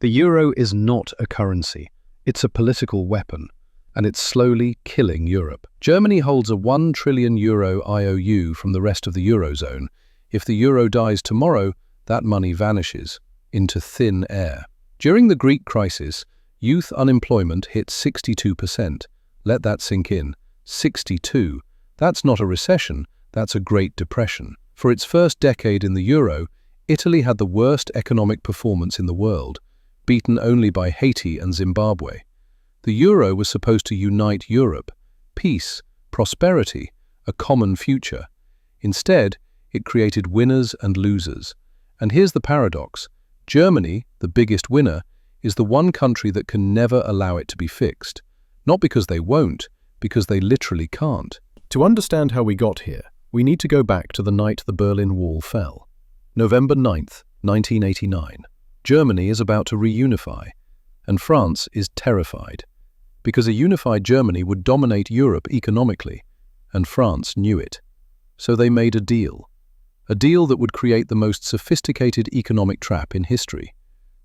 The euro is not a currency. It's a political weapon, and it's slowly killing Europe. Germany holds a €1 trillion IOU from the rest of the Eurozone. If the euro dies tomorrow, that money vanishes into thin air. During the Greek crisis, youth unemployment hit 62%. Let that sink in. 62. That's not a recession, that's a Great Depression. For its first decade in the euro, Italy had the worst economic performance in the world, beaten only by Haiti and Zimbabwe. The euro was supposed to unite Europe, peace, prosperity, a common future. Instead, it created winners and losers. And here's the paradox. Germany, the biggest winner, is the one country that can never allow it to be fixed. Not because they won't, because they literally can't. To understand how we got here, we need to go back to the night the Berlin Wall fell. November 9th, 1989. Germany is about to reunify, and France is terrified, because a unified Germany would dominate Europe economically, and France knew it. So they made a deal that would create the most sophisticated economic trap in history.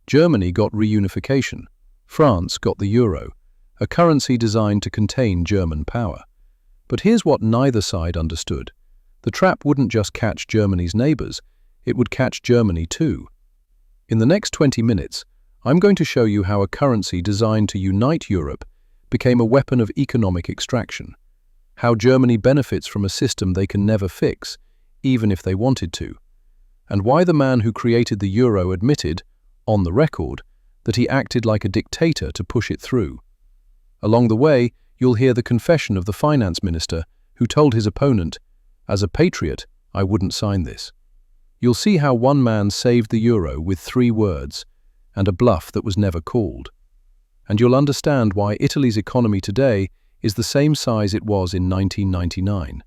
Germany got reunification, France got the euro, a currency designed to contain German power. But here's what neither side understood. The trap wouldn't just catch Germany's neighbors, it would catch Germany too. In the next 20 minutes, I'm going to show you how a currency designed to unite Europe became a weapon of economic extraction, how Germany benefits from a system they can never fix, even if they wanted to, and why the man who created the euro admitted, on the record, that he acted like a dictator to push it through. Along the way, you'll hear the confession of the finance minister who told his opponent, "As a patriot, I wouldn't sign this." You'll see how one man saved the euro with 3 words and a bluff that was never called. And you'll understand why Italy's economy today is the same size it was in 1999.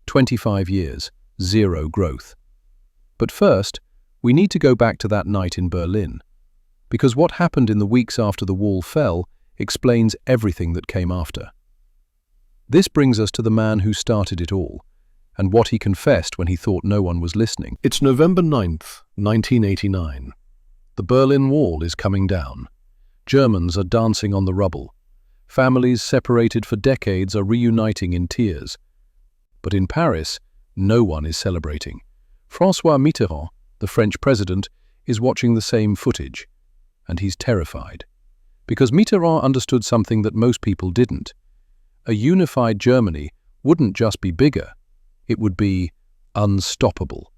25 years, 0 growth. But first, we need to go back to that night in Berlin, because what happened in the weeks after the wall fell explains everything that came after. This brings us to the man who started it all, and what he confessed when he thought no one was listening. It's November 9th, 1989. The Berlin Wall is coming down. Germans are dancing on the rubble. Families separated for decades are reuniting in tears. But in Paris, no one is celebrating. François Mitterrand, the French president, is watching the same footage, and he's terrified. Because Mitterrand understood something that most people didn't. A unified Germany wouldn't just be bigger, it would be unstoppable.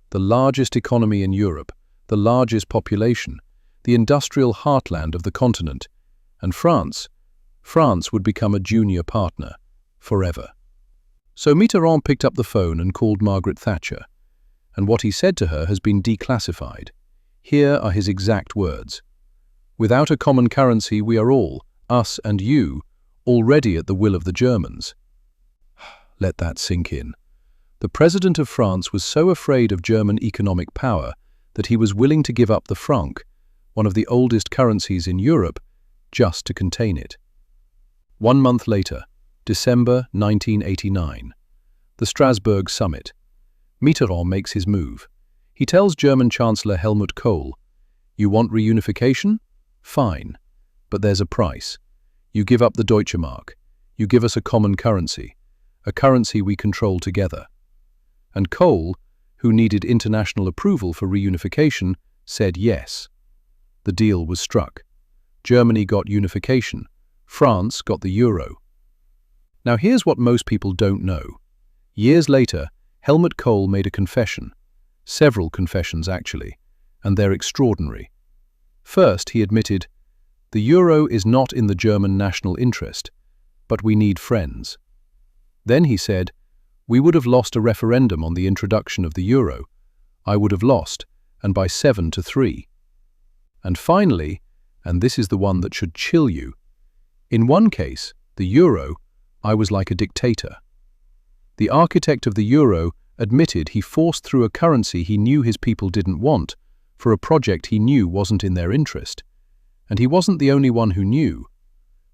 The largest economy in Europe, the largest population, the industrial heartland of the continent, and France would become a junior partner, forever. So Mitterrand picked up the phone and called Margaret Thatcher, and what he said to her has been declassified. Here are his exact words. "Without a common currency, we are all, us and you, already at the will of the Germans." Let that sink in. The President of France was so afraid of German economic power that he was willing to give up the franc, one of the oldest currencies in Europe, just to contain it. 1 month later, December 1989, the Strasbourg summit. Mitterrand makes his move. He tells German Chancellor Helmut Kohl, "You want reunification? Fine. But there's a price. You give up the Deutsche Mark. You give us a common currency. A currency we control together." And Kohl, who needed international approval for reunification, said yes. The deal was struck. Germany got unification. France got the euro. Now here's what most people don't know. Years later, Helmut Kohl made a confession. Several confessions, actually, and they're extraordinary. First, he admitted, "The euro is not in the German national interest, but we need friends." Then he said, "We would have lost a referendum on the introduction of the euro. I would have lost, and by 7-3. And finally, and this is the one that should chill you, in one case, the euro, I was like a dictator. The architect of the euro admitted he forced through a currency he knew his people didn't want for a project he knew wasn't in their interest. And he wasn't the only one who knew.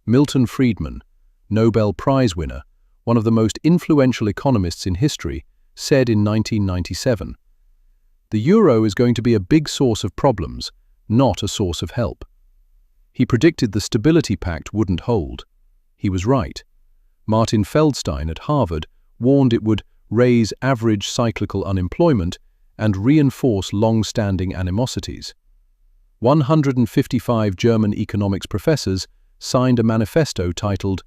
Milton Friedman, Nobel Prize winner, one of the most influential economists in history, said in 1997, "The euro is going to be a big source of problems, not a source of help. He predicted the Stability Pact wouldn't hold. He was right. Martin Feldstein at Harvard warned it would raise average cyclical unemployment and reinforce long-standing animosities. 155 German economics professors signed a manifesto titled,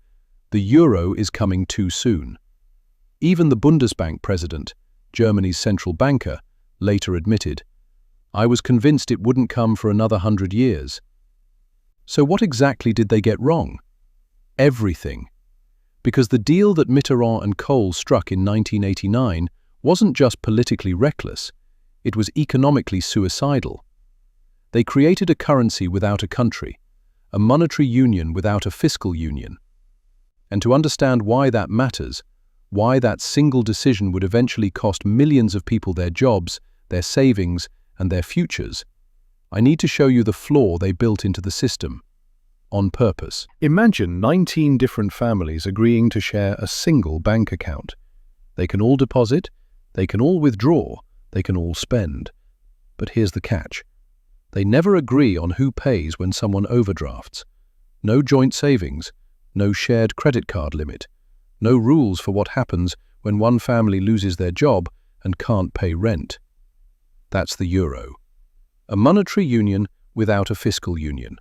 "The Euro is Coming Too Soon." Even the Bundesbank president, Germany's central banker, later admitted, "I was convinced it wouldn't come for another 100 years." So what exactly did they get wrong? Everything. Because the deal that Mitterrand and Kohl struck in 1989 wasn't just politically reckless, it was economically suicidal. They created a currency without a country, a monetary union without a fiscal union. And to understand why that matters, why that single decision would eventually cost millions of people their jobs, their savings, and their futures, I need to show you the flaw they built into the system, on purpose. Imagine 19 different families agreeing to share a single bank account. They can all deposit, they can all withdraw, they can all spend. But here's the catch. They never agree on who pays when someone overdrafts. No joint savings, no shared credit card limit, no rules for what happens when one family loses their job and can't pay rent. That's the euro. A monetary union without a fiscal union.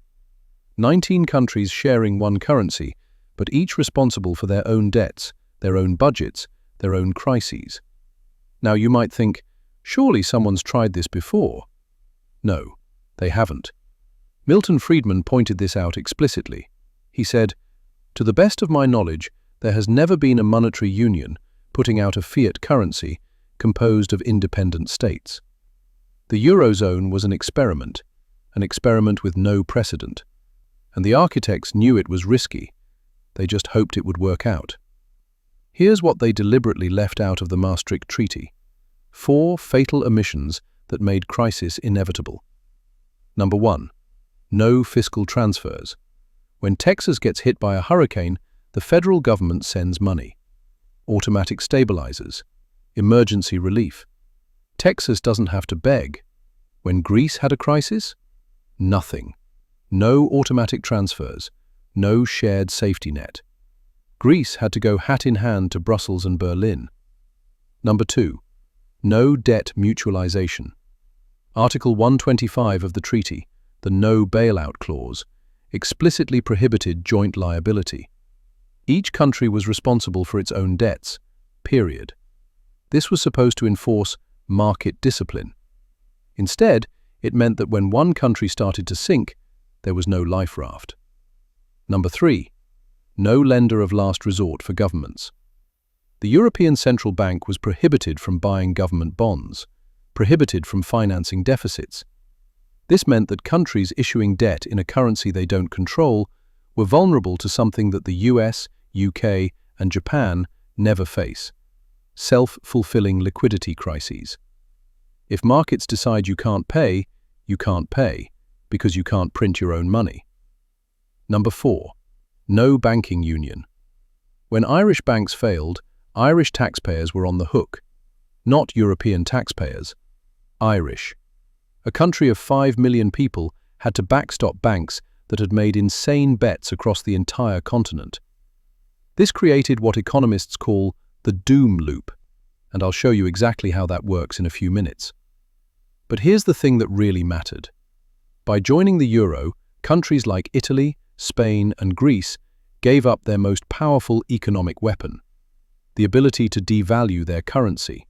19 countries sharing one currency, but each responsible for their own debts, their own budgets, their own crises. Now you might think, surely someone's tried this before. No, they haven't. Milton Friedman pointed this out explicitly. He said, "To the best of my knowledge, there has never been a monetary union putting out a fiat currency composed of independent states. The Eurozone was an experiment with no precedent. And the architects knew it was risky. They just hoped it would work out." Here's what they deliberately left out of the Maastricht Treaty. 4 fatal omissions that made crisis inevitable. Number 1. No fiscal transfers. When Texas gets hit by a hurricane, the federal government sends money. Automatic stabilizers. Emergency relief. Texas doesn't have to beg. When Greece had a crisis? Nothing. No automatic transfers. No shared safety net. Greece had to go hat in hand to Brussels and Berlin. Number 2. No debt mutualization. Article 125 of the treaty, the no bailout clause, explicitly prohibited joint liability. Each country was responsible for its own debts, period. This was supposed to enforce market discipline. Instead, it meant that when one country started to sink, there was no life raft. Number 3. No lender of last resort for governments. The European Central Bank was prohibited from buying government bonds, prohibited from financing deficits. This meant that countries issuing debt in a currency they don't control were vulnerable to something that the US, UK, and Japan never face: self-fulfilling liquidity crises. If markets decide you can't pay, because you can't print your own money. Number 4. No banking union. When Irish banks failed, Irish taxpayers were on the hook. Not European taxpayers. Irish. A country of 5 million people had to backstop banks that had made insane bets across the entire continent. This created what economists call the doom loop, and I'll show you exactly how that works in a few minutes. But here's the thing that really mattered. By joining the euro, countries like Italy, Spain, and Greece gave up their most powerful economic weapon: the ability to devalue their currency.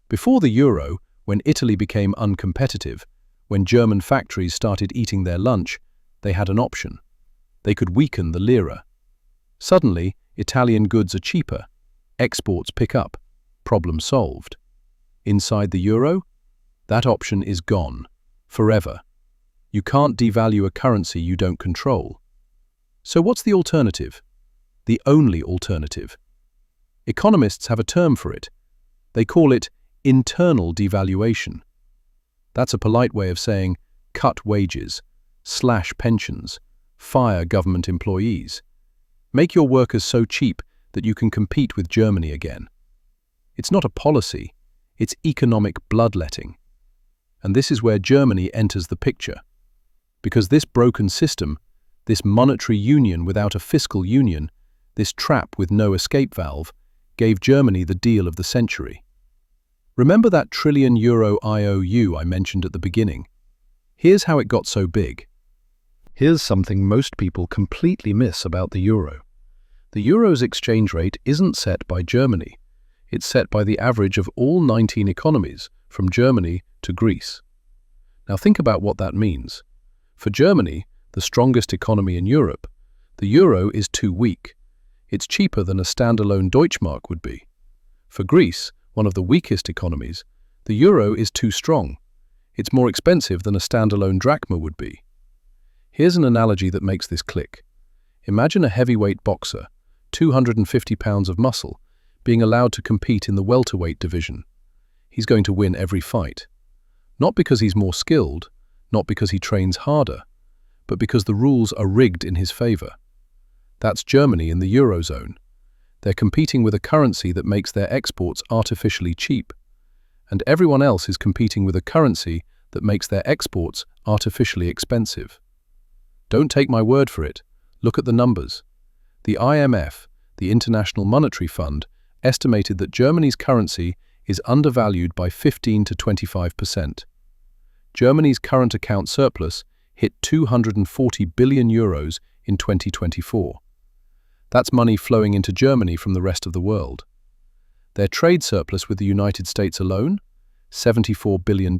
Before the euro, when Italy became uncompetitive, when German factories started eating their lunch, they had an option. They could weaken the lira. Suddenly, Italian goods are cheaper. Exports pick up. Problem solved. Inside the euro, that option is gone. Forever. You can't devalue a currency you don't control. So what's the alternative? The only alternative. Economists have a term for it. They call it internal devaluation. That's a polite way of saying cut wages, slash pensions, fire government employees. Make your workers so cheap that you can compete with Germany again. It's not a policy, it's economic bloodletting. And this is where Germany enters the picture. Because this broken system, this monetary union without a fiscal union, this trap with no escape valve, gave Germany the deal of the century. Remember that trillion euro IOU I mentioned at the beginning? Here's how it got so big. Here's something most people completely miss about the euro. The euro's exchange rate isn't set by Germany. It's set by the average of all 19 economies, from Germany to Greece. Now think about what that means. For Germany, the strongest economy in Europe, the euro is too weak. It's cheaper than a standalone Deutschmark would be. For Greece, one of the weakest economies, the euro is too strong. It's more expensive than a standalone drachma would be. Here's an analogy that makes this click. Imagine a heavyweight boxer, 250 pounds of muscle, being allowed to compete in the welterweight division. He's going to win every fight. Not because he's more skilled, not because he trains harder, but because the rules are rigged in his favor. That's Germany in the Eurozone. They're competing with a currency that makes their exports artificially cheap. And everyone else is competing with a currency that makes their exports artificially expensive. Don't take my word for it. Look at the numbers. The IMF, the International Monetary Fund, estimated that Germany's currency is undervalued by 15 to 25%. Germany's current account surplus hit 240 billion euros in 2024. That's money flowing into Germany from the rest of the world. Their trade surplus with the United States alone? $74 billion.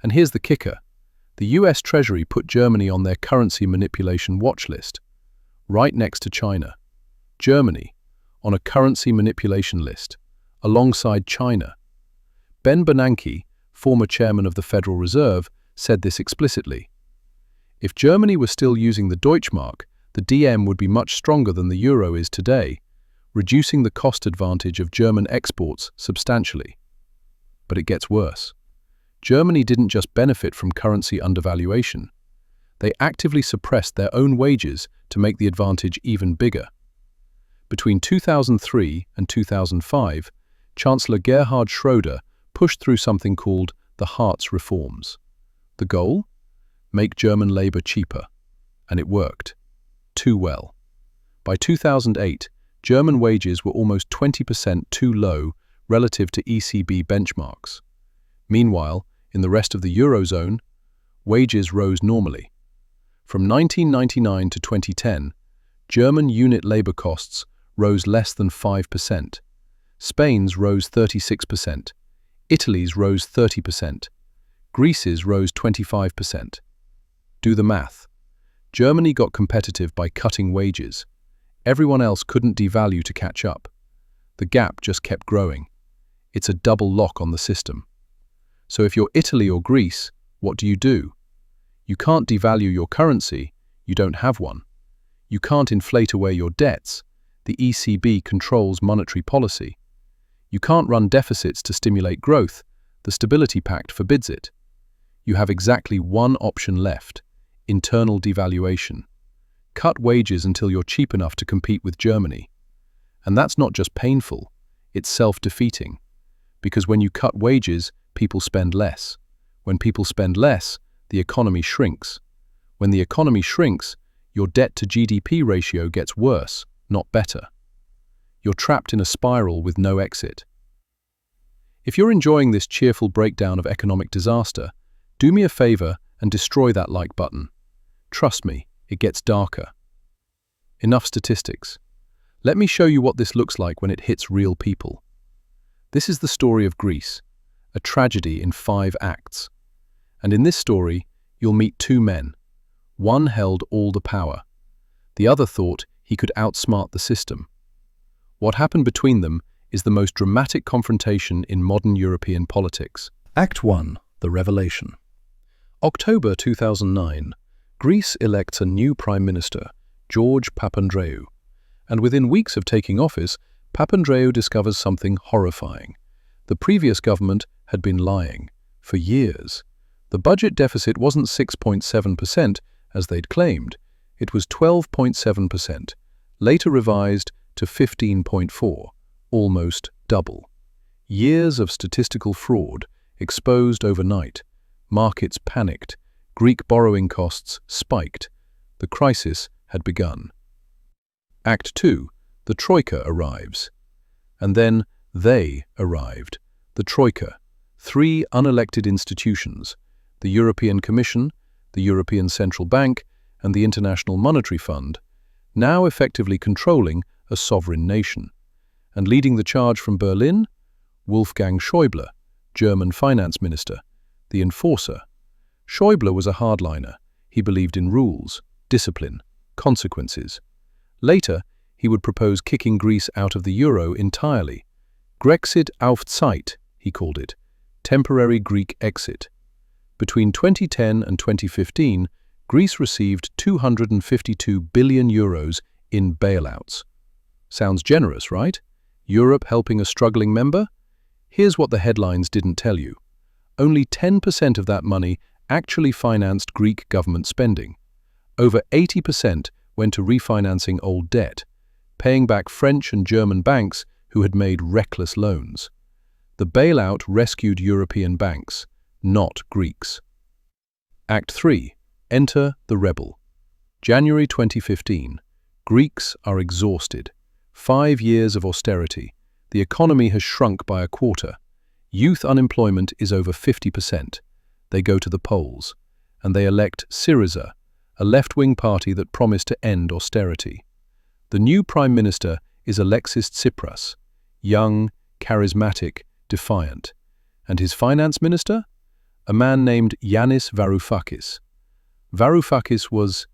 And here's the kicker. The US Treasury put Germany on their currency manipulation watch list, right next to China. Germany, on a currency manipulation list, alongside China. Ben Bernanke, former chairman of the Federal Reserve, said this explicitly. If Germany were still using the Deutschmark, the DM would be much stronger than the euro is today, reducing the cost advantage of German exports substantially. But it gets worse. Germany didn't just benefit from currency undervaluation. They actively suppressed their own wages to make the advantage even bigger. Between 2003 and 2005, Chancellor Gerhard Schröder pushed through something called the Hartz reforms. The goal? Make German labor cheaper. And it worked. Too well. By 2008, German wages were almost 20% too low relative to ECB benchmarks. Meanwhile, in the rest of the Eurozone, wages rose normally. From 1999 to 2010, German unit labor costs rose less than 5%. Spain's rose 36%. Italy's rose 30%. Greece's rose 25%. Do the math. Germany got competitive by cutting wages. Everyone else couldn't devalue to catch up. The gap just kept growing. It's a double lock on the system. So if you're Italy or Greece, what do? You can't devalue your currency, you don't have one. You can't inflate away your debts, the ECB controls monetary policy. You can't run deficits to stimulate growth, the Stability Pact forbids it. You have exactly one option left: internal devaluation. Cut wages until you're cheap enough to compete with Germany. And that's not just painful, it's self-defeating. Because when you cut wages, people spend less. When people spend less, the economy shrinks. When the economy shrinks, your debt-to-GDP ratio gets worse, not better. You're trapped in a spiral with no exit. If you're enjoying this cheerful breakdown of economic disaster, do me a favor and destroy that like button. Trust me, it gets darker. Enough statistics. Let me show you what this looks like when it hits real people. This is the story of Greece, a tragedy in 5 acts. And in this story, you'll meet 2 men. One held all the power. The other thought he could outsmart the system. What happened between them is the most dramatic confrontation in modern European politics. Act 1, the revelation. October 2009, Greece elects a new Prime Minister, George Papandreou. And within weeks of taking office, Papandreou discovers something horrifying. The previous government had been lying for years. The budget deficit wasn't 6.7%, as they'd claimed. It was 12.7%, later revised to 15.4%, almost double. Years of statistical fraud exposed overnight. Markets panicked. Greek borrowing costs spiked. The crisis had begun. Act 2. The Troika arrives. And then they arrived. The Troika, 3 unelected institutions, the European Commission, the European Central Bank, and the International Monetary Fund, now effectively controlling a sovereign nation. And leading the charge from Berlin, Wolfgang Schaeuble, German finance minister, the enforcer. Schaeuble was a hardliner. He believed in rules, discipline, consequences. Later, he would propose kicking Greece out of the euro entirely. Grexit auf Zeit, he called it, temporary Greek exit. Between 2010 and 2015, Greece received 252 billion euros in bailouts. Sounds generous, right? Europe helping a struggling member? Here's what the headlines didn't tell you. Only 10% of that money actually financed Greek government spending. Over 80% went to refinancing old debt, paying back French and German banks who had made reckless loans. The bailout rescued European banks, not Greeks. Act 3. Enter the rebel. January 2015. Greeks are exhausted. 5 years of austerity. The economy has shrunk by a quarter. Youth unemployment is over 50%. They go to the polls, and they elect Syriza, a left-wing party that promised to end austerity. The new prime minister is Alexis Tsipras, young, charismatic, defiant. And his finance minister? A man named Yanis Varoufakis. Varoufakis was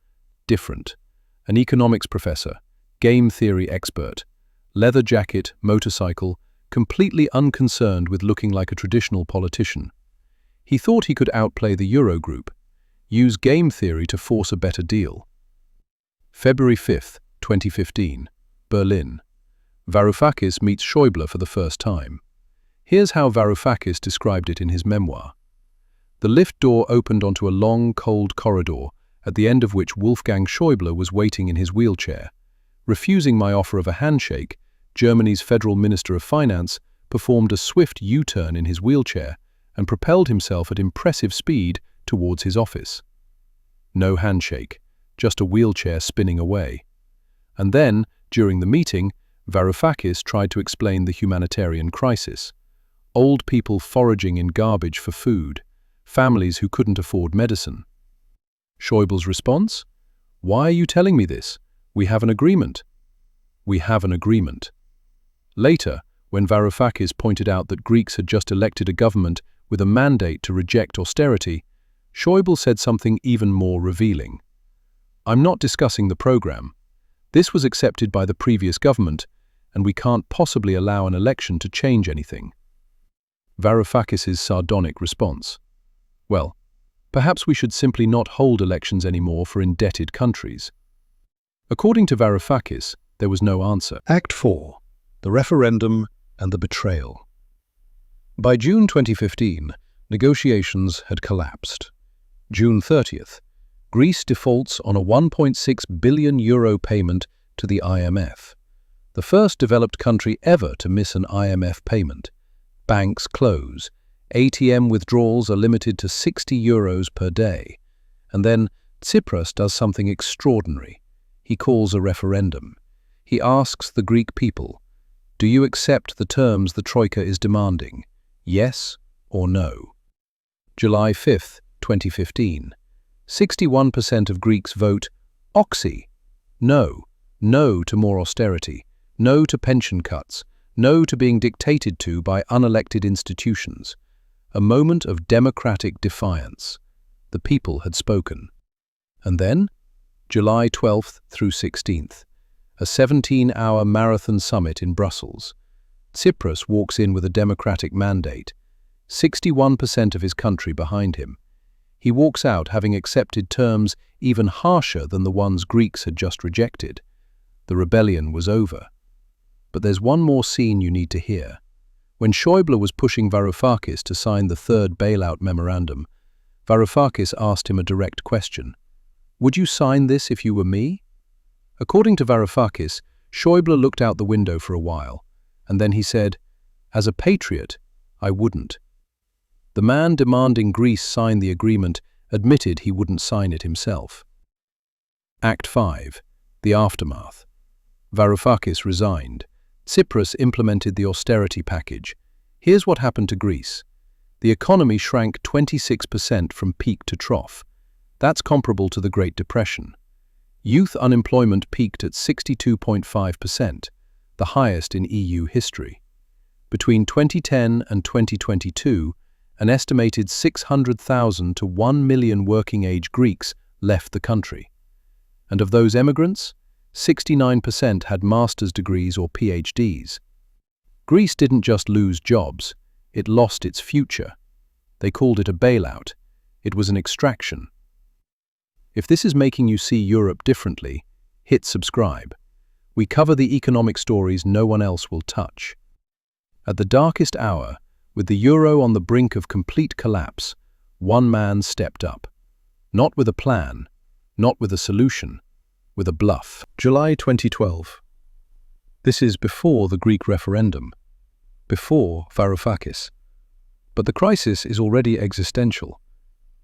different. An economics professor, game theory expert, leather jacket, motorcycle, completely unconcerned with looking like a traditional politician. He thought he could outplay the Eurogroup, use game theory to force a better deal. February 5th, 2015, Berlin. Varoufakis meets Schaeuble for the first time. Here's how Varoufakis described it in his memoir. The lift door opened onto a long, cold corridor, at the end of which Wolfgang Schaeuble was waiting in his wheelchair. Refusing my offer of a handshake, Germany's Federal Minister of Finance performed a swift U-turn in his wheelchair and propelled himself at impressive speed towards his office. No handshake, just a wheelchair spinning away. And then, during the meeting, Varoufakis tried to explain the humanitarian crisis. Old people foraging in garbage for food, families who couldn't afford medicine. Schäuble's response? Why are you telling me this? We have an agreement. We have an agreement. Later, when Varoufakis pointed out that Greeks had just elected a government with a mandate to reject austerity, Schaeuble said something even more revealing. I'm not discussing the program. This was accepted by the previous government, and we can't possibly allow an election to change anything. Varoufakis' sardonic response. Well, perhaps we should simply not hold elections anymore for indebted countries. According to Varoufakis, there was no answer. Act 4. The Referendum and the Betrayal. By June 2015, negotiations had collapsed. June 30th, Greece defaults on a €1.6 billion payment to the IMF, the first developed country ever to miss an IMF payment. Banks close, ATM withdrawals are limited to €60 per day. And then Tsipras does something extraordinary. He calls a referendum. He asks the Greek people, do you accept the terms the Troika is demanding? Yes or no? July 5th, 2015. 61% of Greeks vote oxy. No. No to more austerity. No to pension cuts. No to being dictated to by unelected institutions. A moment of democratic defiance. The people had spoken. And then, July 12th through 16th, a 17-hour marathon summit in Brussels. Tsipras walks in with a democratic mandate, 61% of his country behind him. He walks out having accepted terms even harsher than the ones Greeks had just rejected. The rebellion was over. But there's one more scene you need to hear. When Schaeuble was pushing Varoufakis to sign the third bailout memorandum, Varoufakis asked him a direct question. Would you sign this if you were me? According to Varoufakis, Schaeuble looked out the window for a while, and then he said, as a patriot, I wouldn't. The man demanding Greece sign the agreement admitted he wouldn't sign it himself. Act 5. The aftermath. Varoufakis resigned. Tsipras implemented the austerity package. Here's what happened to Greece. The economy shrank 26% from peak to trough. That's comparable to the Great Depression. Youth unemployment peaked at 62.5%, the highest in EU history. Between 2010 and 2022, an estimated 600,000 to 1 million working-age Greeks left the country. And of those emigrants, 69% had master's degrees or PhDs. Greece didn't just lose jobs, it lost its future. They called it a bailout. It was an extraction. If this is making you see Europe differently, hit subscribe. We cover the economic stories no one else will touch. At the darkest hour, with the euro on the brink of complete collapse, one man stepped up. Not with a plan, not with a solution, with a bluff. July 2012. This is before the Greek referendum, before Varoufakis. But the crisis is already existential.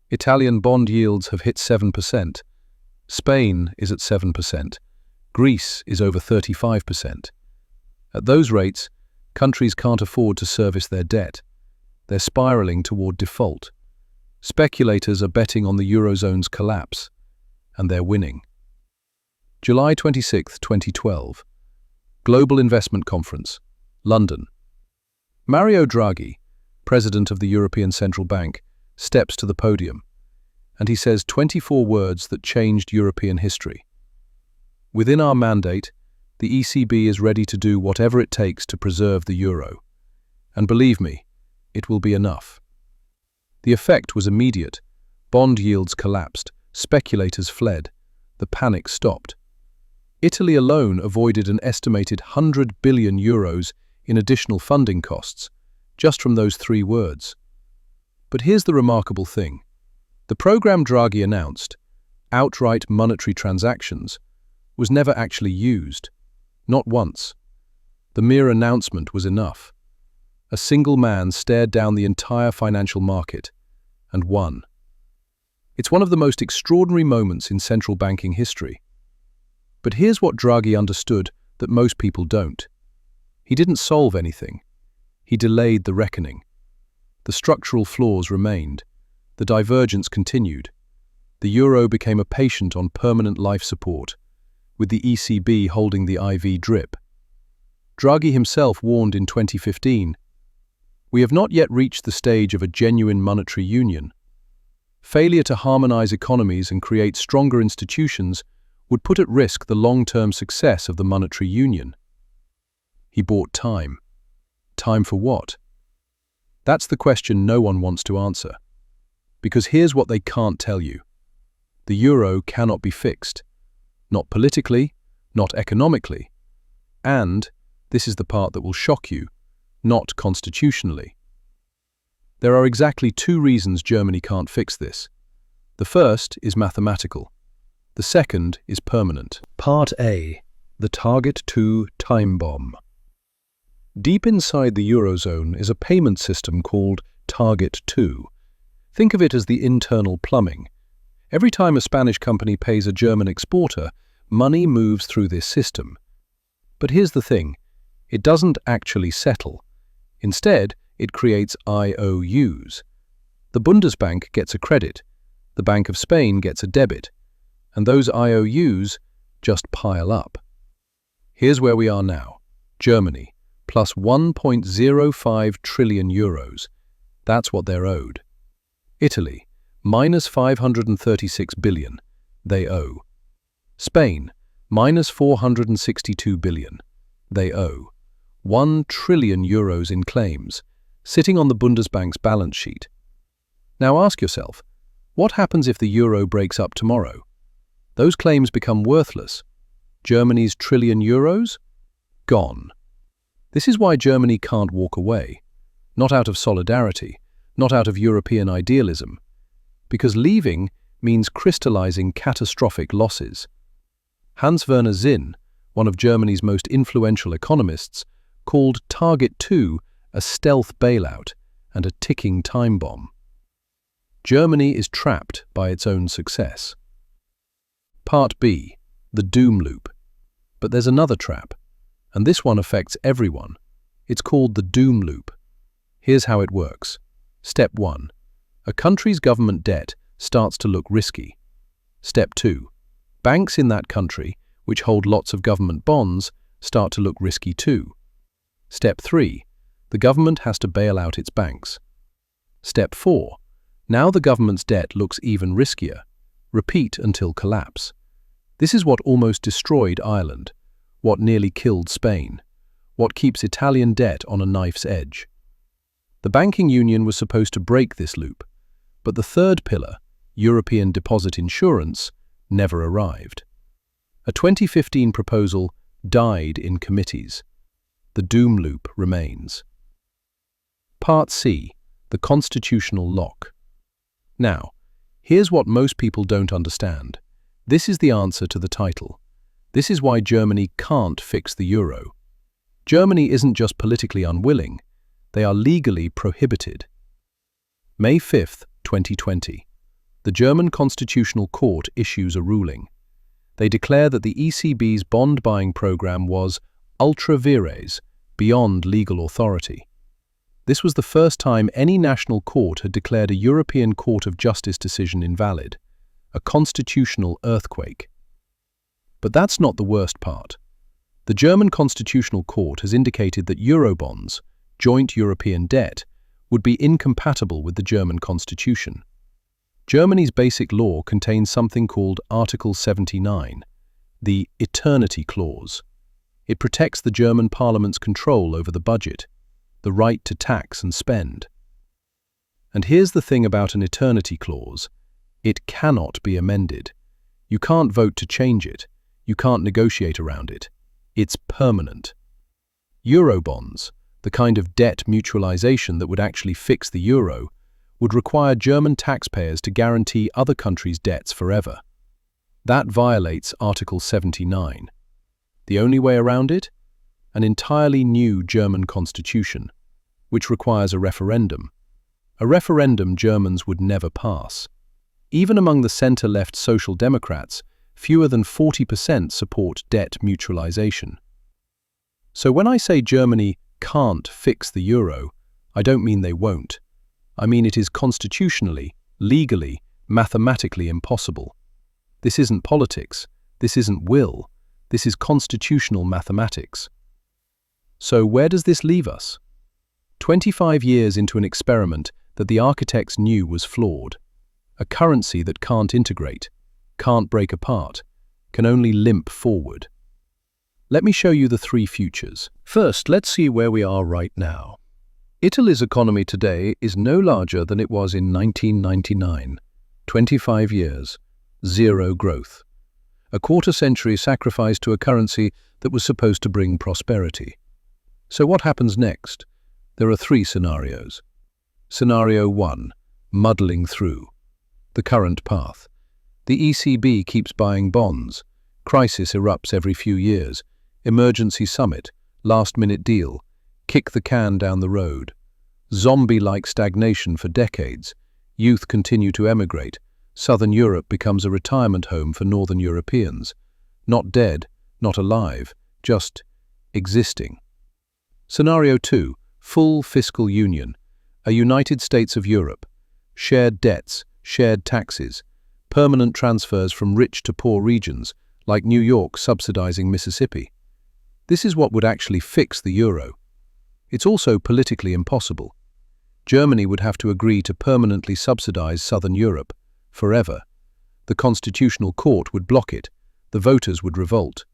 Italian bond yields have hit 7%. Spain is at 7%. Greece is over 35%. At those rates, countries can't afford to service their debt. They're spiraling toward default. Speculators are betting on the Eurozone's collapse, and they're winning. July 26, 2012. Global Investment Conference, London. Mario Draghi, President of the European Central Bank, steps to the podium, and he says 24 words that changed European history. Within our mandate, the ECB is ready to do whatever it takes to preserve the euro. And believe me, it will be enough. The effect was immediate. Bond yields collapsed, speculators fled, the panic stopped. Italy alone avoided an estimated 100 billion euros in additional funding costs, just from those 3 words. But here's the remarkable thing. The program Draghi announced, outright monetary transactions, was never actually used. Not once. The mere announcement was enough. A single man stared down the entire financial market and won. It's one of the most extraordinary moments in central banking history. But here's what Draghi understood that most people don't. He didn't solve anything. He delayed the reckoning. The structural flaws remained. The divergence continued. The euro became a patient on permanent life support, with the ECB holding the IV drip. Draghi himself warned in 2015, "We have not yet reached the stage of a genuine monetary union. Failure to harmonize economies and create stronger institutions would put at risk the long-term success of the monetary union." He bought time. Time for what? That's the question no one wants to answer. Because here's what they can't tell you. The euro cannot be fixed. Not politically, not economically. And, this is the part that will shock you, not constitutionally. There are exactly 2 reasons Germany can't fix this. The first is mathematical. The second is permanent. Part A. The Target 2 Time Bomb. Deep inside the Eurozone is a payment system called Target 2. Think of it as the internal plumbing. Every time a Spanish company pays a German exporter, money moves through this system. But here's the thing. It doesn't actually settle. Instead, it creates IOUs. The Bundesbank gets a credit, the Bank of Spain gets a debit, and those IOUs just pile up. Here's where we are now. Germany, plus 1.05 trillion euros. That's what they're owed. Italy, minus 536 billion. They owe. Spain, minus 462 billion. They owe. 1 trillion euros in claims, sitting on the Bundesbank's balance sheet. Now ask yourself, what happens if the euro breaks up tomorrow? Those claims become worthless. Germany's trillion euros? Gone. This is why Germany can't walk away. Not out of solidarity, not out of European idealism. Because leaving means crystallizing catastrophic losses. Hans-Werner Sinn, one of Germany's most influential economists, called Target 2 a stealth bailout and a ticking time bomb. Germany is trapped by its own success. Part B, the doom loop. But there's another trap, and this one affects everyone. It's called the doom loop. Here's how it works. Step 1. A country's government debt starts to look risky. Step 2. Banks in that country, which hold lots of government bonds, start to look risky too. Step 3. The government has to bail out its banks. Step 4. Now the government's debt looks even riskier. Repeat until collapse. This is what almost destroyed Ireland, what nearly killed Spain, what keeps Italian debt on a knife's edge. The banking union was supposed to break this loop, but the third pillar, European deposit insurance, never arrived. A 2015 proposal died in committees. The doom loop remains. Part C, the constitutional lock. Now, here's what most people don't understand. This is the answer to the title. This is why Germany can't fix the euro. Germany isn't just politically unwilling, they are legally prohibited. May 5, 2020. The German Constitutional Court issues a ruling. They declare that the ECB's bond-buying program was ultra vires, beyond legal authority. This was the first time any national court had declared a European Court of Justice decision invalid, a constitutional earthquake. But that's not the worst part. The German Constitutional Court has indicated that Eurobonds, joint European debt, would be incompatible with the German constitution. Germany's basic law contains something called Article 79, the Eternity Clause. It protects the German parliament's control over the budget, the right to tax and spend. And here's the thing about an Eternity Clause. It cannot be amended. You can't vote to change it. You can't negotiate around it. It's permanent. Eurobonds, the kind of debt mutualization that would actually fix the euro, would require German taxpayers to guarantee other countries' debts forever. That violates Article 79. The only way around it? An entirely new German constitution, which requires a referendum. A referendum Germans would never pass. Even among the center-left Social Democrats, fewer than 40% support debt mutualization. So when I say Germany can't fix the euro, I don't mean they won't. I mean it is constitutionally, legally, mathematically impossible. This isn't politics. This isn't will. This is constitutional mathematics. So where does this leave us? 25 years into an experiment that the architects knew was flawed. A currency that can't integrate, can't break apart, can only limp forward. Let me show you the three futures. First, let's see where we are right now. Italy's economy today is no larger than it was in 1999. 25 years, zero growth. A quarter-century sacrificed to a currency that was supposed to bring prosperity. So what happens next? There are three scenarios. Scenario 1, muddling through. The current path. The ECB keeps buying bonds. Crisis erupts every few years. Emergency summit, last-minute deal, kick the can down the road. Zombie-like stagnation for decades. Youth continue to emigrate. Southern Europe becomes a retirement home for Northern Europeans. Not dead, not alive, just existing. Scenario 2, full fiscal union. A United States of Europe. Shared debts, shared taxes. Permanent transfers from rich to poor regions, like New York subsidizing Mississippi. This is what would actually fix the euro. It's also politically impossible. Germany would have to agree to permanently subsidize Southern Europe, forever. The Constitutional Court would block it. The voters would revolt.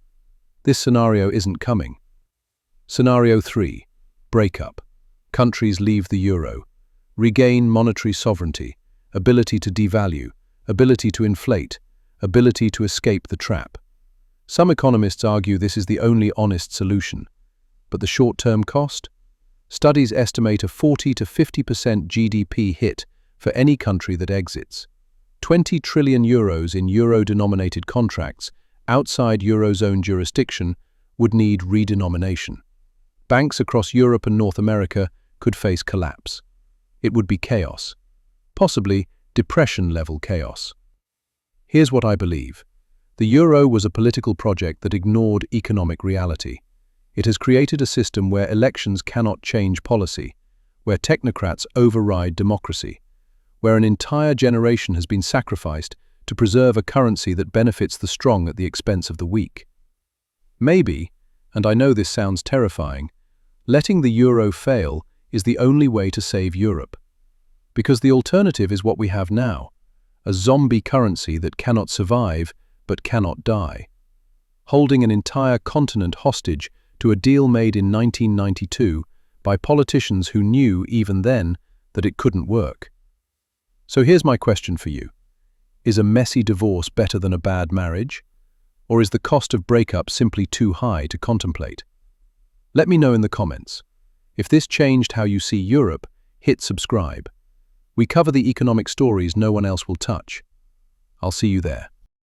This scenario isn't coming. Scenario 3, breakup. Countries leave the euro. Regain monetary sovereignty, ability to devalue, ability to inflate, ability to escape the trap. Some economists argue this is the only honest solution. But the short-term cost? Studies estimate a 40 to 50% GDP hit for any country that exits. 20 trillion euros in euro-denominated contracts outside Eurozone jurisdiction would need redenomination. Banks across Europe and North America could face collapse. It would be chaos. Possibly depression-level chaos. Here's what I believe. The euro was a political project that ignored economic reality. It has created a system where elections cannot change policy, where technocrats override democracy, where an entire generation has been sacrificed to preserve a currency that benefits the strong at the expense of the weak. Maybe, and I know this sounds terrifying, letting the euro fail is the only way to save Europe. Because the alternative is what we have now, a zombie currency that cannot survive but cannot die, holding an entire continent hostage to a deal made in 1992 by politicians who knew even then that it couldn't work. So here's my question for you. Is a messy divorce better than a bad marriage? Or is the cost of breakup simply too high to contemplate? Let me know in the comments. If this changed how you see Europe, hit subscribe. We cover the economic stories no one else will touch. I'll see you there.